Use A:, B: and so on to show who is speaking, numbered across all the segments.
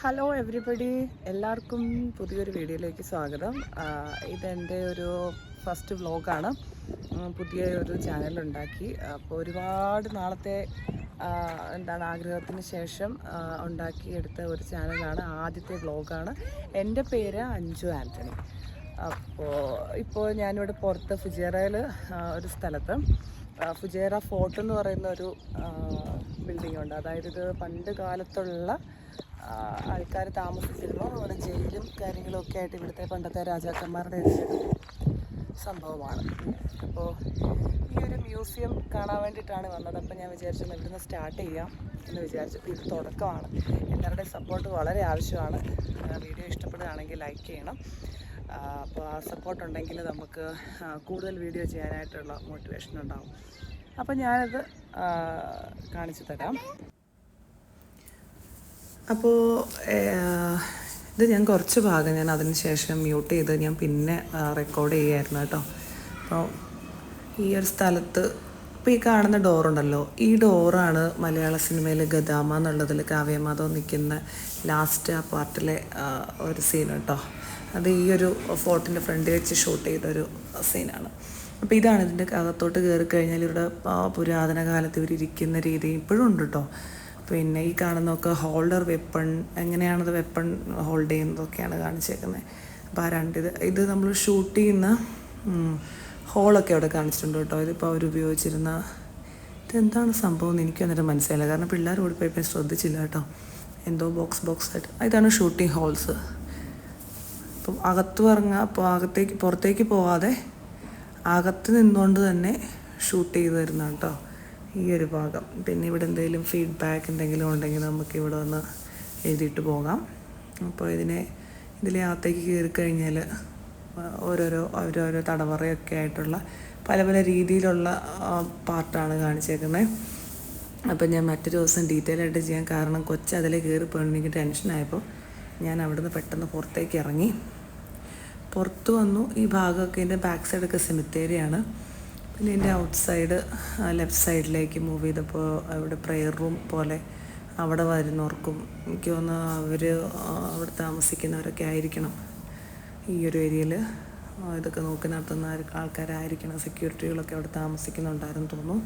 A: Hello everybody, എല്ലാവർക്കും പുതിയൊരു വീഡിയോയിലേക്ക് സ്വാഗതം. ഇതെൻ്റെ ഒരു ഫസ്റ്റ് വ്ലോഗാണ്. പുതിയ ഒരു ചാനലുണ്ടാക്കി. അപ്പോൾ ഒരുപാട് നാളത്തെ ആഗ്രഹത്തിന് ശേഷം ഉണ്ടാക്കിയെടുത്ത ഒരു ചാനലാണ്. ആദ്യത്തെ വ്ലോഗാണ്. എൻ്റെ പേര് അഞ്ജു ആൻ്റണി. ഇപ്പോൾ ഞാനിവിടെ പുറത്ത് ഫുജേറയിൽ ഒരു സ്ഥലത്ത് ഫുജേറ ഫോർട്ട് എന്ന് പറയുന്ന ഒരു ബിൽഡിംഗ് ഉണ്ട്. അതായത് ഇത് പണ്ട് കാലത്തുള്ള ആൾക്കാർ താമസിച്ചിരുന്നു. അവിടെ ജയിലും കാര്യങ്ങളൊക്കെ ആയിട്ട് ഇവിടുത്തെ പണ്ടത്തെ രാജാക്കന്മാരുടെ ഒരു സംഭവമാണ്. അപ്പോൾ ഈ ഒരു മ്യൂസിയം കാണാൻ വേണ്ടിയിട്ടാണ് വന്നത്. അപ്പോൾ ഞാൻ വിചാരിച്ചു ഇവിടുന്ന് സ്റ്റാർട്ട് ചെയ്യാം എന്ന് വിചാരിച്ചു. ഇത് തുടക്കമാണ്. എല്ലാവരുടെയും സപ്പോർട്ട് വളരെ ആവശ്യമാണ്. വീഡിയോ ഇഷ്ടപ്പെടുകയാണെങ്കിൽ ലൈക്ക് ചെയ്യണം. അപ്പോൾ ആ സപ്പോർട്ട് ഉണ്ടെങ്കിൽ നമുക്ക് കൂടുതൽ വീഡിയോ ചെയ്യാനായിട്ടുള്ള മോട്ടിവേഷൻ ഉണ്ടാകും. അപ്പോൾ ഞാനത് കാണിച്ചു തരാം. അപ്പോൾ ഇത് ഞാൻ കുറച്ച് ഭാഗം ഞാൻ അതിന് ശേഷം മ്യൂട്ട് ചെയ്ത് ഞാൻ പിന്നെ റെക്കോർഡ് ചെയ്യുമായിരുന്നു കേട്ടോ. അപ്പോൾ ഈ ഒരു സ്ഥലത്ത് ഇപ്പോൾ ഈ കാണുന്ന ഡോറുണ്ടല്ലോ, ഈ ഡോറാണ് മലയാള സിനിമയിൽ ഗദാമ എന്നുള്ളതിൽ കാവ്യമാധവ് നിൽക്കുന്ന ലാസ്റ്റ് ആ പാർട്ടിലെ ഒരു സീൻ കേട്ടോ. അത് ഈ ഒരു ഫോർട്ടിൻ്റെ ഫ്രണ്ട് വെച്ച് ഷൂട്ട് ചെയ്തൊരു സീനാണ്. അപ്പോൾ ഇതാണ് ഇതിൻ്റെ അകത്തോട്ട് കയറി കഴിഞ്ഞാൽ ഇവരുടെ പുരാതന കാലത്ത് ഇവരിയ്ക്കുന്ന രീതി ഇപ്പോഴും ഉണ്ട് കേട്ടോ. പിന്നെ ഈ കാണുന്നതൊക്കെ ഹോൾഡർ വെപ്പൺ, എങ്ങനെയാണത് വെപ്പൺ ഹോൾഡ് ചെയ്യുന്നതൊക്കെയാണ് കാണിച്ചേക്കുന്നത്. അപ്പോൾ ആ ഇത് നമ്മൾ ഷൂട്ട് ചെയ്യുന്ന ഹോളൊക്കെ അവിടെ കാണിച്ചിട്ടുണ്ട് കേട്ടോ. ഇതിപ്പോൾ അവർ ഉപയോഗിച്ചിരുന്ന ഇതെന്താണ് സംഭവം എന്ന് എനിക്ക് അന്നേരം മനസ്സിലായില്ല, കാരണം പിള്ളേർ ഓടിപ്പോയപ്പോൾ ശ്രദ്ധിച്ചില്ല കേട്ടോ. എന്തോ ബോക്സ് ആയിട്ട് ഇതാണ് ഷൂട്ടിംഗ് ഹോൾസ്. അപ്പം അപ്പോൾ പുറത്തേക്ക് പോവാതെ അകത്ത് നിന്നുകൊണ്ട് തന്നെ ഷൂട്ട് ചെയ്ത് തരുന്ന കേട്ടോ ഈ ഒരു ഭാഗം. പിന്നെ ഇവിടെ എന്തെങ്കിലും ഫീഡ്ബാക്ക് എന്തെങ്കിലും ഉണ്ടെങ്കിൽ നമുക്ക് ഇവിടെ വന്ന് എഴുതിയിട്ട് പോകാം. അപ്പോൾ ഇതിലെ അകത്തേക്ക് കയറി കഴിഞ്ഞാൽ ഓരോരോ തടവറയൊക്കെ ആയിട്ടുള്ള പല പല രീതിയിലുള്ള പാർട്ടാണ് കാണിച്ചേക്കുന്നത്. അപ്പം ഞാൻ മറ്റൊരു ദിവസം ഡീറ്റെയിൽ ആയിട്ട് ചെയ്യാൻ, കാരണം അതിലെ കയറി പോകണം. എനിക്ക് ടെൻഷനായപ്പോൾ ഞാൻ അവിടുന്ന് പെട്ടെന്ന് പുറത്തേക്ക് ഇറങ്ങി. പുറത്ത് വന്നു. ഈ ഭാഗമൊക്കെ എൻ്റെ ബാക്ക് സൈഡൊക്കെ സെമിത്തേരിയാണ്. പിന്നെ എൻ്റെ ഔട്ട് സൈഡ് ലെഫ്റ്റ് സൈഡിലേക്ക് മൂവ് ചെയ്തപ്പോൾ അവിടെ പ്രെയർ റൂം പോലെ അവിടെ വരുന്നവർക്കും എനിക്ക് തോന്നുന്നു അവിടെ താമസിക്കുന്നവരൊക്കെ ആയിരിക്കണം. ഈ ഒരു ഏരിയയിൽ ഇതൊക്കെ നോക്കി നടത്തുന്ന ആൾക്കാരായിരിക്കണം. സെക്യൂരിറ്റികളൊക്കെ അവിടെ താമസിക്കുന്നുണ്ടായിരുന്നു തോന്നുന്നു.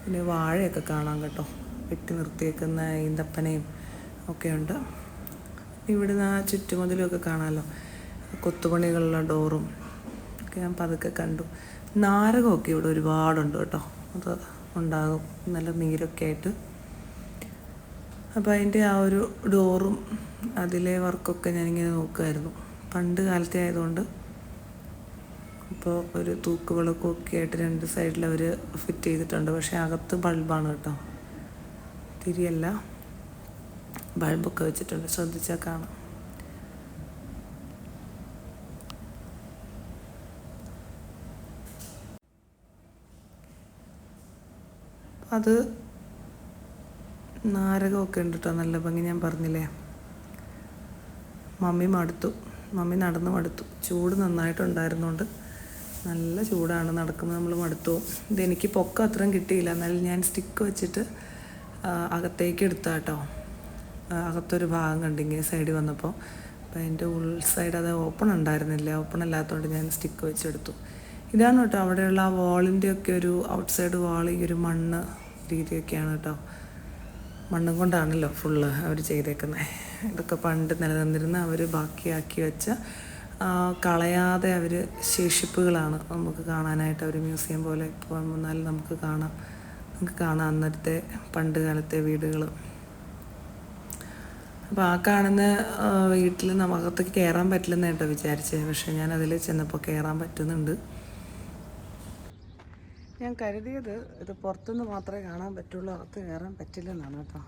A: പിന്നെ വാഴയൊക്കെ കാണാം കേട്ടോ, വെട്ടി നിർത്തിയേക്കുന്ന ഈന്തപ്പനയും ഒക്കെ ഉണ്ട്. ഇവിടുന്ന് ആ ചുറ്റുമതിലൊക്കെ കാണാമല്ലോ, കൊത്തുപണികളുള്ള ഡോറും ഒക്കെ ഞാൻ പതുക്കെ കണ്ടു. നാരകമൊക്കെ ഇവിടെ ഒരുപാടുണ്ട് കേട്ടോ. അത് ഉണ്ടാകും നല്ല നീരൊക്കെ ആയിട്ട്. അപ്പോൾ അതിൻ്റെ ആ ഒരു ഡോറും അതിലെ വർക്കൊക്കെ ഞാനിങ്ങനെ നോക്കുമായിരുന്നു. പണ്ട് കാലത്തെ ആയതുകൊണ്ട് ഇപ്പോൾ ഒരു തൂക്കുവിളക്കൊക്കെ ആയിട്ട് രണ്ട് സൈഡിൽ അവർ ഫിറ്റ് ചെയ്തിട്ടുണ്ട്. പക്ഷേ അകത്ത് ബൾബാണ് കേട്ടോ, തിരിയല്ല, ബൾബൊക്കെ വെച്ചിട്ടുണ്ട്. ശ്രദ്ധിച്ചാൽ കാണാം. അത് നാരകമൊക്കെ ഉണ്ട് കേട്ടോ, നല്ല ഭംഗി. ഞാൻ പറഞ്ഞില്ലേ, മമ്മി നടന്ന് മടുത്തു. ചൂട് നന്നായിട്ടുണ്ടായിരുന്നുകൊണ്ട് നല്ല ചൂടാണ്, നടക്കുമ്പോൾ നമ്മൾ മടുത്തു. ഇതെനിക്ക് പൊക്കം അത്രയും കിട്ടിയില്ല, എന്നാലും ഞാൻ സ്റ്റിക്ക് വെച്ചിട്ട് അകത്തേക്ക് എടുത്താ കേട്ടോ. അകത്തൊരു ഭാഗം കണ്ടിങ്ങനെ സൈഡിൽ വന്നപ്പോൾ. അപ്പോൾ അതിൻ്റെ സൈഡ് അത് ഓപ്പൺ ഉണ്ടായിരുന്നില്ല. ഓപ്പൺ അല്ലാത്തതുകൊണ്ട് ഞാൻ സ്റ്റിക്ക് വെച്ചെടുത്തു. ഇതാണ് കേട്ടോ അവിടെയുള്ള ആ വാളിൻ്റെയൊക്കെ ഒരു ഔട്ട് സൈഡ് വാൾ. ഈ ഒരു മണ്ണ് രീതിയൊക്കെയാണ് കേട്ടോ, മണ്ണും കൊണ്ടാണല്ലോ ഫുള്ള് അവർ ചെയ്തേക്കുന്നത്. ഇതൊക്കെ പണ്ട് നിലനിന്നിരുന്ന അവർ ബാക്കിയാക്കി വെച്ച കളയാതെ അവർ ശേഷിപ്പുകളാണ് നമുക്ക് കാണാനായിട്ട്. ഒരു മ്യൂസിയം പോലെ ഇപ്പോൾ വന്നാലും നമുക്ക് കാണാം അന്നത്തെ പണ്ട് കാലത്തെ വീടുകൾ. അപ്പോൾ ആ കാണുന്ന വീട്ടിൽ നമുക്കകത്തേക്ക് കയറാൻ പറ്റില്ലെന്ന് കേട്ടോ വിചാരിച്ചത്. പക്ഷേ ഞാൻ അതിൽ ചെന്നപ്പോൾ കയറാൻ പറ്റുന്നുണ്ട്. ഞാൻ കരുതിയത് ഇത് പുറത്തുനിന്ന് മാത്രമേ കാണാൻ പറ്റുള്ളൂ, അകത്ത് കയറാൻ പറ്റില്ലെന്നാണ് കേട്ടോ.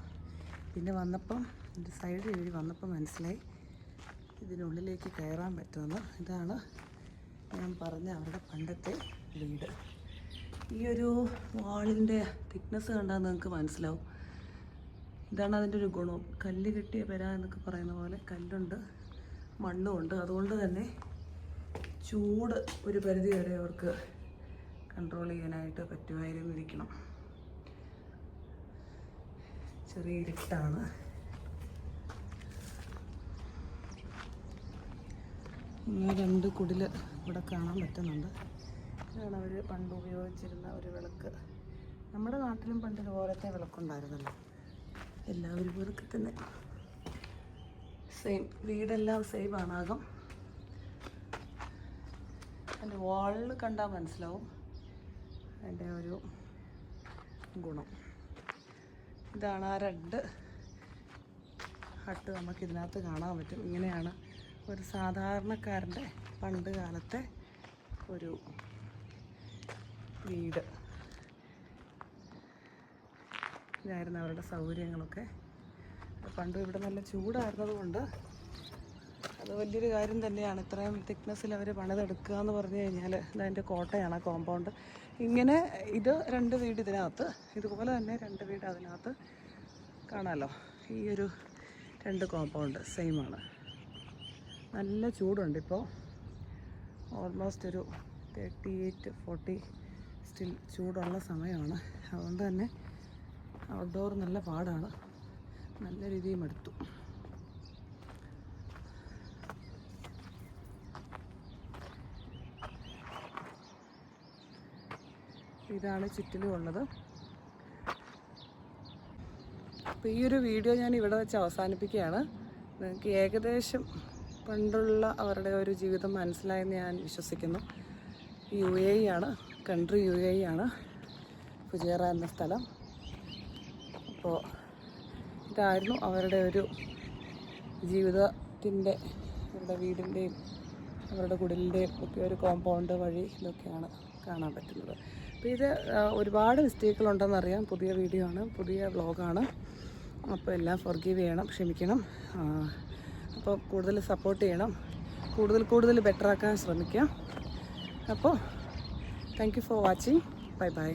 A: പിന്നെ വന്നപ്പം എൻ്റെ സൈഡ് എഴുതി വന്നപ്പോൾ മനസ്സിലായി ഇതിനുള്ളിലേക്ക് കയറാൻ പറ്റുമെന്ന്. ഇതാണ് ഞാൻ പറഞ്ഞ അവരുടെ പണ്ടത്തെ വീട്. ഈ ഒരു വാളിൻ്റെ തിക്നെസ് കണ്ടാൽ നിങ്ങൾക്ക് മനസ്സിലാവും. ഇതാണ് അതിൻ്റെ ഒരു ഗുണം. കല്ല് കെട്ടിയ പെര എന്നൊക്കെ പറയുന്ന പോലെ കല്ലുണ്ട്, മണ്ണുമുണ്ട്. അതുകൊണ്ട് തന്നെ ചൂട് ഒരു പരിധി വരെ അവർക്ക് കൺട്രോൾ ചെയ്യാനായിട്ട് പറ്റുമായിരുന്നിരിക്കണം. ചെറിയ ഇരുട്ടാണ്. 2 കുടിൽ ഇവിടെ കാണാൻ പറ്റുന്നുണ്ട്. ഇതാണ് അവർ പണ്ട് ഉപയോഗിച്ചിരുന്ന ഒരു വിളക്ക്. നമ്മുടെ നാട്ടിലും പണ്ട് ഇതുപോലത്തെ വിളക്കുണ്ടായിരുന്നല്ലോ. എല്ലാവരും ഇതൊക്കെ തന്നെ സെയിം, വീടെല്ലാം സെയിം ആണാകും. എൻ്റെ വാളിൽ കണ്ടാൽ മനസ്സിലാവും അതിൻ്റെ ഒരു ഗുണം. ഇതാണ് ആ 2 ഹട്ട് നമുക്കിതിനകത്ത് കാണാൻ പറ്റും. ഇങ്ങനെയാണ് ഒരു സാധാരണക്കാരൻ്റെ പണ്ട് കാലത്തെ ഒരു വീട്. ഇതായിരുന്നു അവരുടെ സൗകര്യങ്ങളൊക്കെ. പണ്ട് ഇവിടെ നല്ല ചൂടായിരുന്നത് കൊണ്ട് അത് വലിയൊരു കാര്യം തന്നെയാണ്. ഇത്രയും തിക്നെസ്സിൽ അവർ പണിതെടുക്കുക എന്ന് പറഞ്ഞു കഴിഞ്ഞാൽ. ഇതതിൻ്റെ കോട്ടയാണ്, കോമ്പൗണ്ട്. ഇങ്ങനെ ഇത് 2 വീട് ഇതിനകത്ത്, ഇതുപോലെ തന്നെ 2 വീട് അതിനകത്ത് കാണാമല്ലോ. ഈ ഒരു 2 കോമ്പൗണ്ട് സെയിമാണ്. നല്ല ചൂടുണ്ട് ഇപ്പോൾ. ഓൾമോസ്റ്റ് ഒരു 38-40 സ്റ്റിൽ ചൂടുള്ള സമയമാണ്. അതുകൊണ്ട് തന്നെ ഔട്ട്ഡോർ നല്ല പാടാണ്. നല്ല രീതിയിൽ മടുത്തു. ഇതാണ് ചുറ്റിലും ഉള്ളത്. അപ്പോൾ ഈ ഒരു വീഡിയോ ഞാൻ ഇവിടെ വെച്ച് അവസാനിപ്പിക്കുകയാണ്. നിങ്ങൾക്ക് ഏകദേശം പണ്ടുള്ള അവരുടെ ഒരു ജീവിതം മനസ്സിലായെന്ന് ഞാൻ വിശ്വസിക്കുന്നു. UAE ആണ്, കൺട്രി UAE ആണ്, ഫുജൈറ എന്ന സ്ഥലം. അപ്പോൾ ഇതായിരുന്നു അവരുടെ ഒരു ജീവിതത്തിൻ്റെ, അവരുടെ വീടിൻ്റെയും അവരുടെ കുടിലിൻ്റെയും ഒക്കെ ഒരു കോമ്പൗണ്ട് വഴി ഇതൊക്കെയാണ് കാണാൻ പറ്റുന്നത്. അപ്പോൾ ഇത് ഒരുപാട് മിസ്റ്റേക്കുകളുണ്ടെന്നറിയാം. പുതിയ വീഡിയോ ആണ്, പുതിയ വ്ളോഗാണ്. അപ്പോൾ എല്ലാം ഫോർഗീവ് ചെയ്യണം, ക്ഷമിക്കണം. അപ്പോൾ കൂടുതൽ സപ്പോർട്ട് ചെയ്യണം, കൂടുതൽ ബെറ്ററാക്കാൻ ശ്രമിക്കാം. അപ്പോൾ thank you for watching. Bye bye.